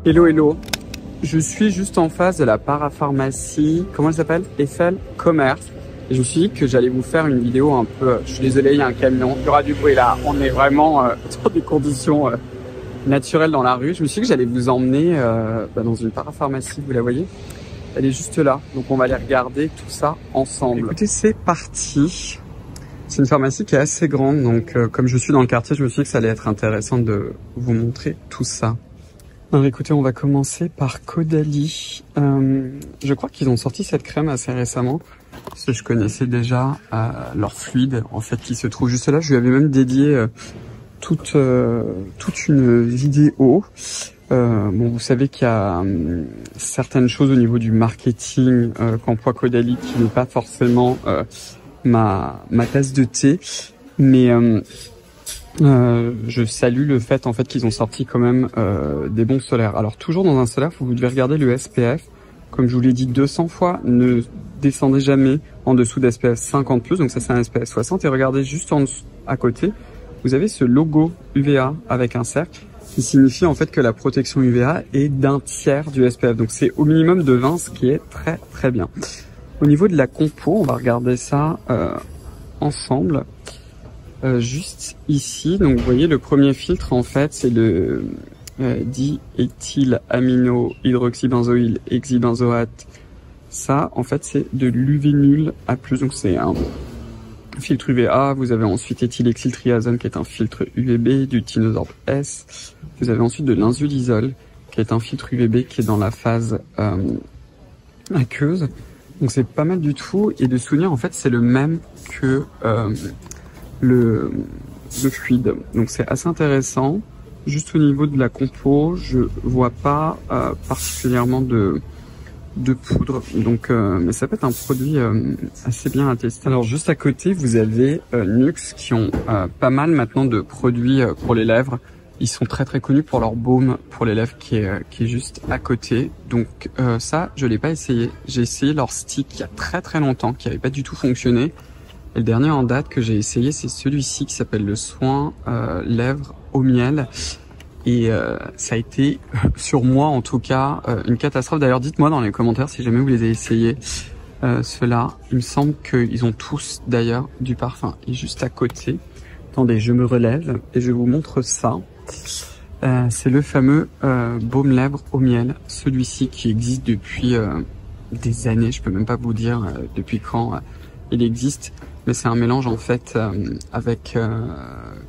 Hello, hello. Je suis juste en face de la parapharmacie, comment elle s'appelle? Eiffel Commerce. Et je me suis dit que j'allais vous faire une vidéo un peu... Je suis désolé, il y a un camion, il y aura du bruit là. On est vraiment dans des conditions naturelles dans la rue. Je me suis dit que j'allais vous emmener dans une parapharmacie, vous la voyez? Elle est juste là, donc on va aller regarder tout ça ensemble. Écoutez, c'est parti. C'est une pharmacie qui est assez grande, donc comme je suis dans le quartier, je me suis dit que ça allait être intéressant de vous montrer tout ça. Alors écoutez, on va commencer par Caudalie. Je crois qu'ils ont sorti cette crème assez récemment, parce que je connaissais déjà leur fluide, en fait, qui se trouve juste là. Je lui avais même dédié toute une vidéo. Bon, vous savez qu'il y a certaines choses au niveau du marketing qu'emploie Caudalie qui n'est pas forcément ma tasse de thé, mais je salue le fait en fait qu'ils ont sorti quand même des bons solaires. Alors toujours dans un solaire, vous devez regarder le SPF. Comme je vous l'ai dit 200 fois, ne descendez jamais en dessous d'SPF 50+, donc ça c'est un SPF 60, et regardez juste en dessous, à côté, vous avez ce logo UVA avec un cercle, qui signifie en fait que la protection UVA est d'un tiers du SPF, donc c'est au minimum de 20, ce qui est très très bien. Au niveau de la compo, on va regarder ça ensemble. Juste ici, donc vous voyez le premier filtre en fait c'est le diéthylamino-hydroxybenzoïle hexabenzoate. Ça en fait c'est de l'uvénul A+, donc c'est un filtre UVA. Vous avez ensuite éthylexyltriazone qui est un filtre UVB, du tinosorbe S. Vous avez ensuite de l'inzulisol qui est un filtre UVB qui est dans la phase aqueuse. Donc c'est pas mal du tout, et de souvenir en fait c'est le même que le fluide, donc c'est assez intéressant. Juste au niveau de la compo, je vois pas particulièrement de poudre, donc mais ça peut être un produit assez bien à tester. Alors juste à côté vous avez Nuxe qui ont pas mal maintenant de produits pour les lèvres. Ils sont très très connus pour leur baume pour les lèvres qui est juste à côté. Donc ça, je l'ai pas essayé. J'ai essayé leur stick il y a très très longtemps, qui avait pas du tout fonctionné. Et le dernier en date que j'ai essayé, c'est celui-ci qui s'appelle le soin lèvres au miel. Et ça a été, sur moi en tout cas, une catastrophe. D'ailleurs, dites-moi dans les commentaires si jamais vous les avez essayés. Ceux-là, il me semble qu'ils ont tous d'ailleurs du parfum. Et juste à côté, attendez, je me relève et je vous montre ça. C'est le fameux baume lèvres au miel, celui-ci qui existe depuis des années, je peux même pas vous dire depuis quand il existe, mais c'est un mélange en fait avec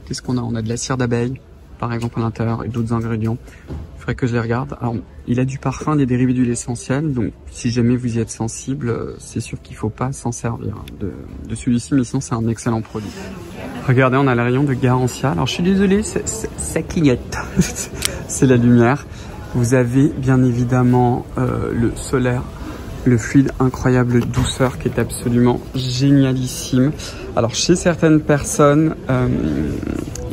qu'est-ce qu'on a? On a de la cire d'abeille par exemple à l'intérieur et d'autres ingrédients. Il faudrait que je les regarde. Alors il a du parfum, des dérivés d'huile essentielle, donc si jamais vous y êtes sensible, c'est sûr qu'il faut pas s'en servir de celui-ci, mais sinon c'est un excellent produit. Regardez, on a le rayon de Garancia. Alors je suis désolé, ça clignote. C'est la lumière. Vous avez bien évidemment le solaire, le fluide incroyable douceur qui est absolument génialissime. Alors chez certaines personnes,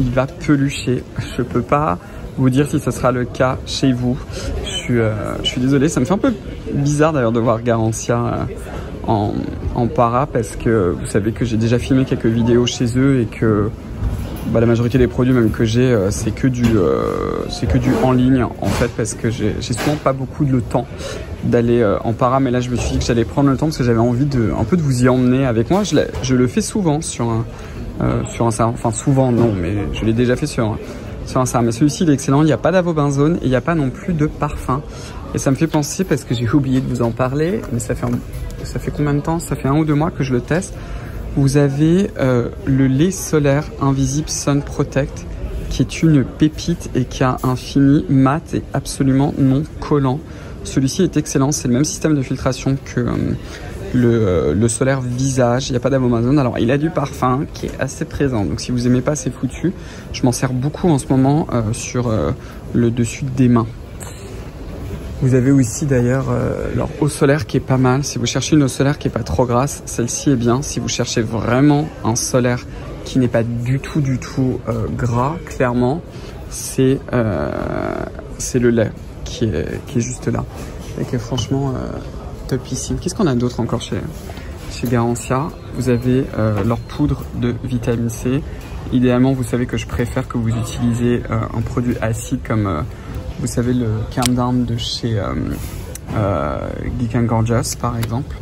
il va pelucher. Je peux pas vous dire si ce sera le cas chez vous. Je suis désolé, ça me fait un peu bizarre d'ailleurs de voir Garancia en para, parce que vous savez que j'ai déjà filmé quelques vidéos chez eux et que la majorité des produits même que j'ai c'est que du en ligne en fait, parce que j'ai souvent pas beaucoup de temps d'aller en para, mais là je me suis dit que j'allais prendre le temps parce que j'avais envie un peu de vous y emmener avec moi. Je le fais souvent sur un enfin souvent non, mais je l'ai déjà fait sur un sarre. Mais celui-ci il est excellent, il n'y a pas d'avobenzone et il n'y a pas non plus de parfum. Et ça me fait penser, parce que j'ai oublié de vous en parler, mais ça fait combien de temps? Ça fait 1 ou 2 mois que je le teste. Vous avez le lait solaire Invisible Sun Protect, qui est une pépite et qui a un fini mat et absolument non collant. Celui-ci est excellent, c'est le même système de filtration que le solaire visage. Il n'y a pas d'avobenzone. Alors il a du parfum qui est assez présent, donc si vous aimez pas, c'est foutu. Je m'en sers beaucoup en ce moment sur le dessus des mains. Vous avez aussi d'ailleurs leur eau solaire qui est pas mal. Si vous cherchez une eau solaire qui est pas trop grasse, celle-ci est bien. Si vous cherchez vraiment un solaire qui n'est pas du tout gras, clairement, c'est le lait qui est juste là et qui est franchement topissime. Qu'est-ce qu'on a d'autre encore chez Garancia? Vous avez leur poudre de vitamine C. Idéalement, vous savez que je préfère que vous utilisiez un produit acide comme Vous savez, le Calm Down de chez Geek & Gorgeous, par exemple.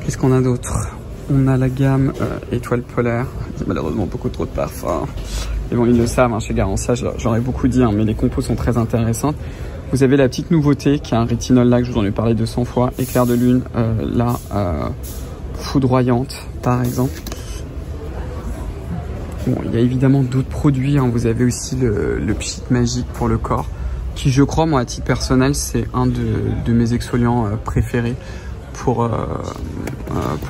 Qu'est-ce qu'on a d'autre? On a la gamme Étoile Polaire. C'est malheureusement beaucoup trop de parfums. Et bon, ils le savent, hein, chez Garancia, j'aurais beaucoup dit, hein, mais les compos sont très intéressantes. Vous avez la petite nouveauté qui est un rétinol là, que je vous en ai parlé 200 fois. Éclair de lune, là, foudroyante, par exemple. Bon, il y a évidemment d'autres produits, hein. Vous avez aussi le Pchit Magique pour le corps, qui, je crois, moi, à titre personnel, c'est un de mes exfoliants préférés pour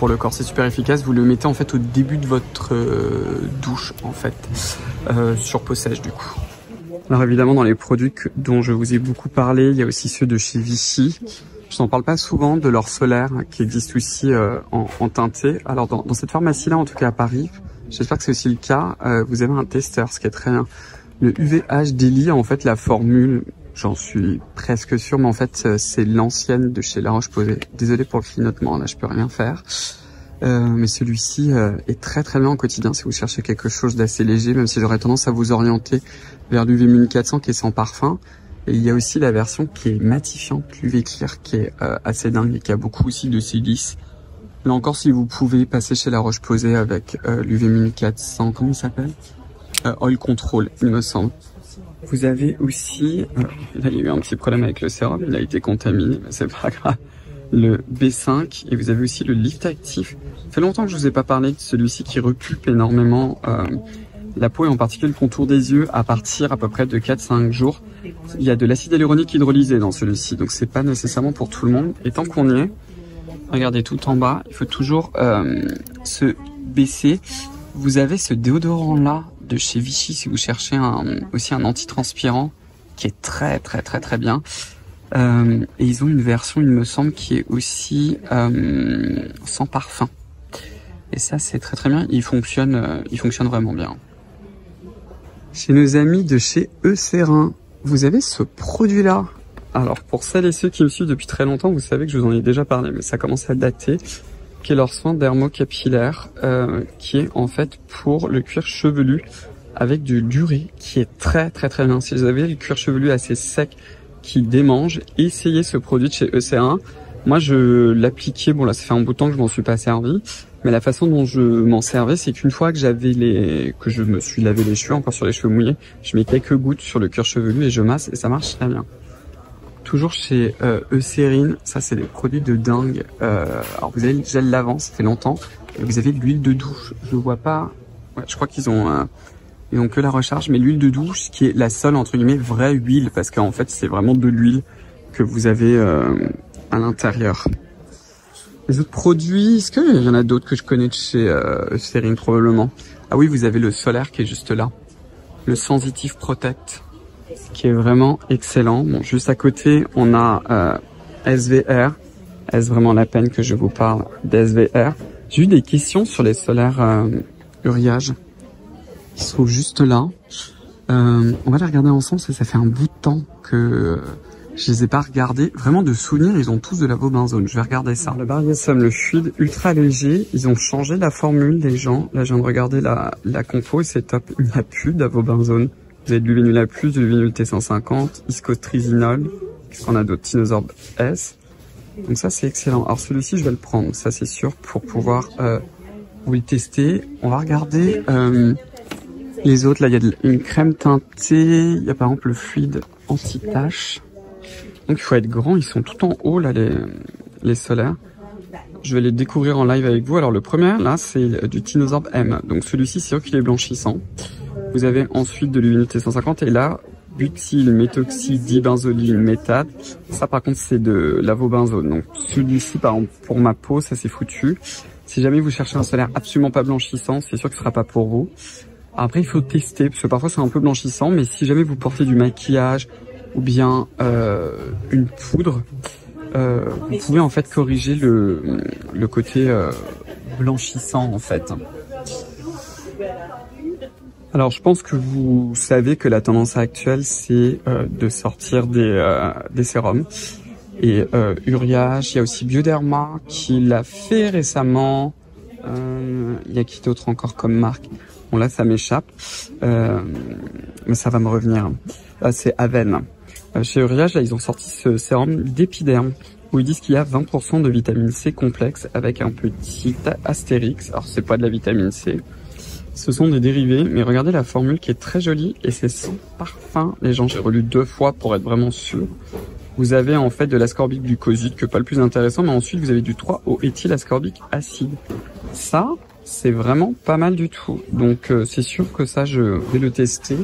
le corps. C'est super efficace. Vous le mettez en fait au début de votre douche, en fait, sur peau sèche, du coup. Alors évidemment, dans les produits dont je vous ai beaucoup parlé, il y a aussi ceux de chez Vichy. Je n'en parle pas souvent de leur solaire qui existe aussi en teinté. Alors dans cette pharmacie-là, en tout cas à Paris, j'espère que c'est aussi le cas, vous avez un testeur, ce qui est très bien. Le UVH Daily, en fait, la formule, j'en suis presque sûr, mais en fait, c'est l'ancienne de chez La Roche-Posay. Désolé pour le clignotement, là, je peux rien faire. Mais celui-ci est très très bien au quotidien si vous cherchez quelque chose d'assez léger, même si j'aurais tendance à vous orienter vers l'UV Muni 400 qui est sans parfum. Et il y a aussi la version qui est matifiante, l'UV Clear, qui est assez dingue et qui a beaucoup aussi de silice. Là encore, si vous pouvez passer chez La Roche-Posay avec l'UV Muni 400, comment il s'appelle, Oil Control, il me semble. Vous avez aussi, là il y a eu un petit problème avec le sérum, il a été contaminé, mais c'est pas grave. Le B5 et vous avez aussi le Lift Actif. Ça fait longtemps que je vous ai pas parlé de celui-ci qui repulpe énormément la peau et en particulier le contour des yeux à partir à peu près de 4-5 jours. Il y a de l'acide hyaluronique hydrolysé dans celui-ci, donc c'est pas nécessairement pour tout le monde. Et tant qu'on y est, regardez tout en bas, il faut toujours se baisser. Vous avez ce déodorant là de chez Vichy si vous cherchez aussi un antitranspirant qui est très très très très bien. Et ils ont une version, il me semble, qui est aussi sans parfum. Et ça, c'est très très bien. Il fonctionne vraiment bien. Chez nos amis de chez Eucerin, vous avez ce produit-là. Alors, pour celles et ceux qui me suivent depuis très longtemps, vous savez que je vous en ai déjà parlé, mais ça commence à dater. Qui est leur soin dermocapillaire, qui est en fait pour le cuir chevelu avec du durée, qui est très très très bien. Si vous avez le cuir chevelu assez sec, qui démange, essayez ce produit de chez Eucerin. Moi je l'appliquais, bon là ça fait un bout de temps que je m'en suis pas servi, mais la façon dont je m'en servais, c'est qu'une fois que que je me suis lavé les cheveux, encore sur les cheveux mouillés, je mets quelques gouttes sur le cuir chevelu et je masse et ça marche très bien. Toujours chez Eucerin, ça c'est des produits de dingue. Alors vous avez le gel lavant, ça fait longtemps, et vous avez l'huile de douche, je vois pas, ouais, je crois qu'ils ont que la recharge, mais l'huile de douche qui est la seule entre guillemets vraie huile, parce qu'en fait c'est vraiment de l'huile que vous avez à l'intérieur. Les autres produits, est-ce qu'il y en a d'autres que je connais de chez Eucerin probablement? Ah oui, vous avez le solaire qui est juste là, le Sensitive Protect, qui est vraiment excellent. Bon, juste à côté, on a SVR. Est-ce vraiment la peine que je vous parle d'SVR? J'ai eu des questions sur les solaires Uriage. Ils se trouvent juste là. On va les regarder ensemble, ça fait un bout de temps que je les ai pas regardés. Vraiment de souvenirs, ils ont tous de l'avobenzone. Je vais regarder ça. Le Bariasom, le fluide ultra léger. Ils ont changé la formule, les gens. Là, je viens de regarder la compo et c'est top. Il n'y a plus d'avobenzone. Vous avez de l'uvénula plus, de l'uvénul T150, iscotrisinol. Qu'est-ce qu'on a d'autre? Tinosorb S. Donc ça, c'est excellent. Alors celui-ci, je vais le prendre, ça c'est sûr, pour pouvoir vous le tester. On va regarder les autres. Là, il y a une crème teintée. Il y a par exemple le fluide anti-tache. Donc il faut être grand. Ils sont tout en haut, là, les solaires. Je vais les découvrir en live avec vous. Alors le premier, là, c'est du Tinosorb M. Donc celui-ci, c'est sûr qu'il est blanchissant. Vous avez ensuite de l'uvénul T150 et là, butyl, méthoxy, dibenzoline, méthane. Ça, par contre, c'est de l'avobenzone. Donc, celui-ci, par exemple, pour ma peau, ça c'est foutu. Si jamais vous cherchez un solaire absolument pas blanchissant, c'est sûr que ce sera pas pour vous. Après, il faut tester, parce que parfois c'est un peu blanchissant, mais si jamais vous portez du maquillage ou bien une poudre, vous pouvez en fait corriger le côté blanchissant en fait. Alors je pense que vous savez que la tendance actuelle c'est de sortir des sérums. Et Uriage, il y a aussi Bioderma qui l'a fait récemment. Il y a qui d'autre encore comme marque? Bon là ça m'échappe, mais ça va me revenir. C'est Aven. Chez Uriage, là ils ont sorti ce sérum d'épiderme où ils disent qu'il y a 20% de vitamine C complexe avec un petit astérix. Alors c'est pas de la vitamine C, ce sont des dérivés, mais regardez la formule qui est très jolie et c'est sans parfum. Les gens, j'ai relu 2 fois pour être vraiment sûr. Vous avez en fait de l'ascorbique glucoside, que pas le plus intéressant, mais ensuite vous avez du 3-O-éthylascorbique acide. Ça, c'est vraiment pas mal du tout. Donc c'est sûr que ça, je vais le tester.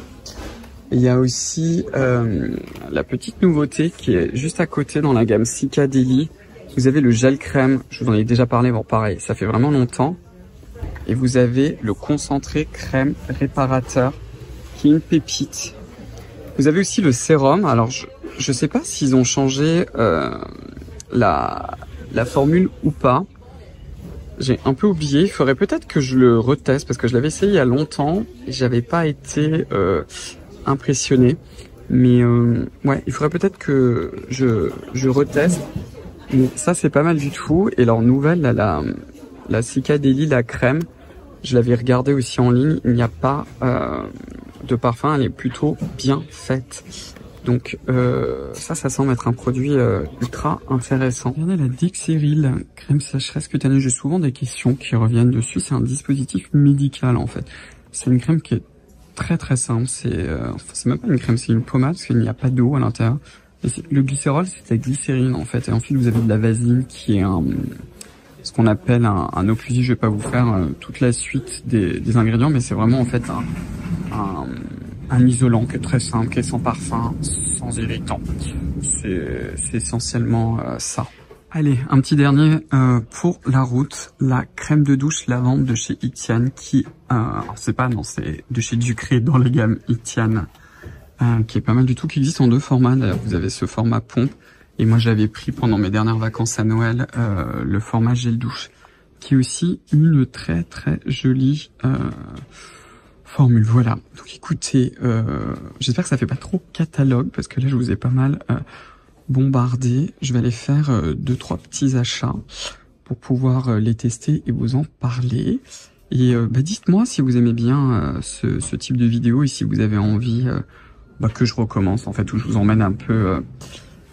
Il y a aussi la petite nouveauté qui est juste à côté dans la gamme Cica Daily. Vous avez le gel crème, je vous en ai déjà parlé, bon pareil, ça fait vraiment longtemps. Et vous avez le concentré crème réparateur qui est une pépite. Vous avez aussi le sérum, alors je sais pas s'ils ont changé la formule ou pas. J'ai un peu oublié, il faudrait peut-être que je le reteste parce que je l'avais essayé il y a longtemps et j'avais pas été impressionné. Mais ouais, il faudrait peut-être que je reteste. Mais ça c'est pas mal du tout. Et leur nouvelle, là, la Cica Daily, la crème, je l'avais regardée aussi en ligne, il n'y a pas de parfum, elle est plutôt bien faite. Donc ça semble être un produit ultra intéressant. Regardez la Dixéril, crème sécheresse cutanée. J'ai souvent des questions qui reviennent dessus. C'est un dispositif médical en fait. C'est une crème qui est très très simple. C'est même pas une crème, c'est une pommade parce qu'il n'y a pas d'eau à l'intérieur. Le glycérol, c'est la glycérine en fait. Et ensuite vous avez de la vaseline qui est ce qu'on appelle un occlusive. Je vais pas vous faire toute la suite des ingrédients, mais c'est vraiment en fait un isolant qui est très simple, qui est sans parfum, sans irritant. C'est essentiellement ça. Allez, un petit dernier pour la route, la crème de douche lavande de chez Itian qui, alors c'est de chez Ducré dans les gammes Itian, qui est pas mal du tout, qui existe en 2 formats. D'ailleurs, vous avez ce format pompe et moi j'avais pris pendant mes dernières vacances à Noël le format gel douche, qui est aussi une très très jolie formule. Voilà. Donc écoutez, j'espère que ça fait pas trop catalogue parce que là je vous ai pas mal bombardé. Je vais aller faire 2-3 petits achats pour pouvoir les tester et vous en parler. Et dites-moi si vous aimez bien ce type de vidéo et si vous avez envie que je recommence en fait, où je vous emmène un peu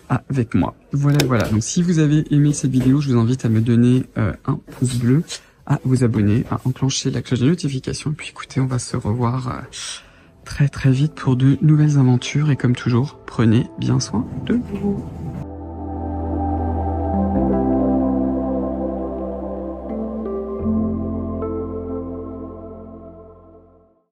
avec moi. Voilà. Donc si vous avez aimé cette vidéo, je vous invite à me donner un pouce bleu, à vous abonner, à enclencher la cloche de notification. Et puis écoutez, on va se revoir très très vite pour de nouvelles aventures. Et comme toujours, prenez bien soin de vous.